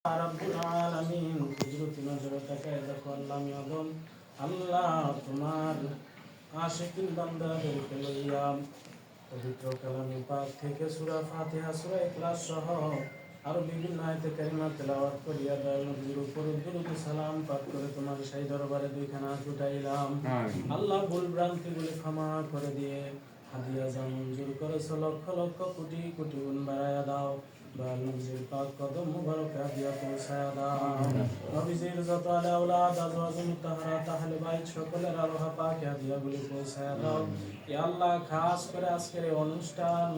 রাব্বুল আলামিন কুদরতি নজরে তাকায় দেখো আল্লাহ আমি আদম আল্লাহ তোমার আশিকিন বান্দাদেরকে লইয়া পবিত্র কালামে পাক থেকে সূরা ফাতিহা সূরা ইখলাস সহ আরো বিভিন্ন আয়াতে কারিমা তেলাওয়াত করিয়া দয়াল নবীর উপর দুরূদ সালাম পাঠ করে তোমার সেই দরবারে দুইখানা হাত উঠাইলাম। আল্লাহ ভুল ভ্রান্তিগুলি ক্ষমা করে দিয়ে হাদিয়া যা মঞ্জুর করেছো লক্ষ লক্ষ কোটি কোটি গুণ বাড়াইয়া দাও। দয়াল নবীর পাক কদম মুবারক হাদিয়া পৌঁছায়া দাও। নবীজির যত আলে আওলাদ আজওয়াজ মুতাহহারাত আহলে বাইত সকলের আরোহা পাক হাদিয়াগুলি পৌঁছায়া দাও। ইয়া আল্লাহ খাস করে আজকের এই অনুষ্ঠান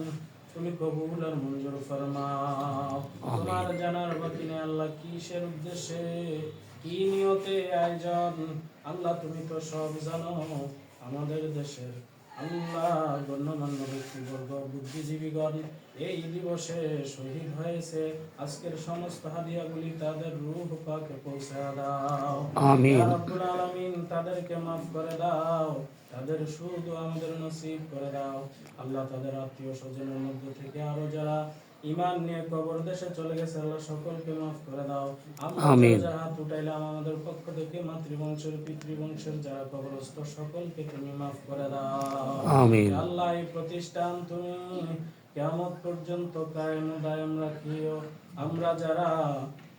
তুমি কবুল আর মঞ্জুর ফরমাও। তোমার জানার বাকি নেই আল্লাহ কিসের উদ্দেশ্যে কি নিয়তে আয়োজন আল্লাহ তুমি তো সব জানো। আমাদের দেশের আল্লাহ গণ্যমান্য ব্যক্তিবর্গ বুদ্ধিজীবীগণ এই দিবসে শহীদ হয়েছে। আজকের সমস্ত হাদিয়াগুলি তাদের রূহ পাকে পৌঁছে দাও। আমিন ইয়া রাব্বুল আলামিন তাদেরকে মাফ করে দাও, তাদের সুদ আমাদের নসিব করে দাও। আল্লাহ তাদের আত্মীয় স্বজনের মধ্য থেকে আরো যারা ঈমান নিয়ে কবর দেশে চলে গেছে আল্লাহ সকলকে মাফ করে দাও। আমিন যারা হাত উঠাইলাম আমাদের পক্ষ থেকে মাতৃবংশের পিতৃবংশের যারা কবরস্থ সকলকে তুমি মাফ করে দাও। আমিন আল্লাহ এই প্রতিষ্ঠান তুমি কিয়ামত পর্যন্ত কায়েম ও দায়েম রাখিও। আমরা যারা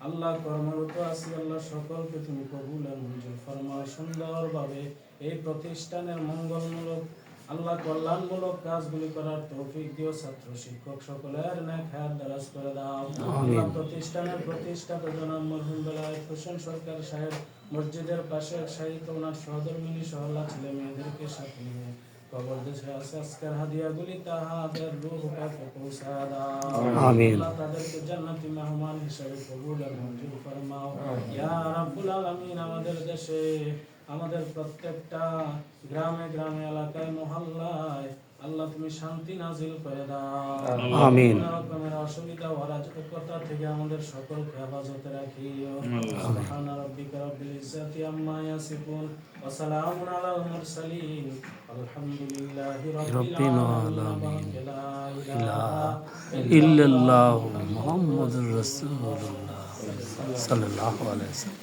আল্লাহ কর্মরত আছি আল্লাহ সকলকে তুমি কবুল আর মঞ্জুর ফরমাও। সুন্দরভাবে এই প্রতিষ্ঠানের মঙ্গলমূলক আল্লাহ কল্যাণমূলক কাজগুলি করার তৌফিক দিও। ছাত্র শিক্ষক সকলের নেক হায়াত দারাজ করে দাও। আল্লাহ প্রতিষ্ঠানের প্রতিষ্ঠাতা জনাব মরহুম বেলায়েত হোসেন সরকার সাহেব মসজিদের পাশে সাহিত্য ওনার সহধর্মিনী সহল্লা ছেলে মেয়েদেরকে সাথে নিয়ে কবর দেশে আছে আজকের হাদিয়াগুলি তাহাদের রূহ পাকে পৌঁছা দাও। আমিন আল্লাহ তাদেরকে জান্নাতি মেহমান হিসেবে কবুল আর মঞ্জুর ফরমাও। ইয়া রাব্বুল আলামিন আমাদের দেশে আমাদের প্রত্যেকটা গ্রামে গ্রামে এলাকায় মহল্লায় আল্লাহ তুমি শান্তি নাজিল করে দাও। আমিন রকমের অসুবিধা অরাজকতা থেকে আমাদের সকলকে হেফাজতে রাখিও। সুবহান রাব্বিকা রাব্বিল ইজ্জাতি আম্মা ইয়াসিফুন ওয়া সালামুন আলাল মুরসালিন আলহামদুলিল্লাহি রাব্বিল আলামিন। লা ইলাহা ইল্লাল্লাহু মুহাম্মাদুর রাসূলুল্লাহ সাল্লাল্লাহু আলাইহি ওয়াসাল্লাম।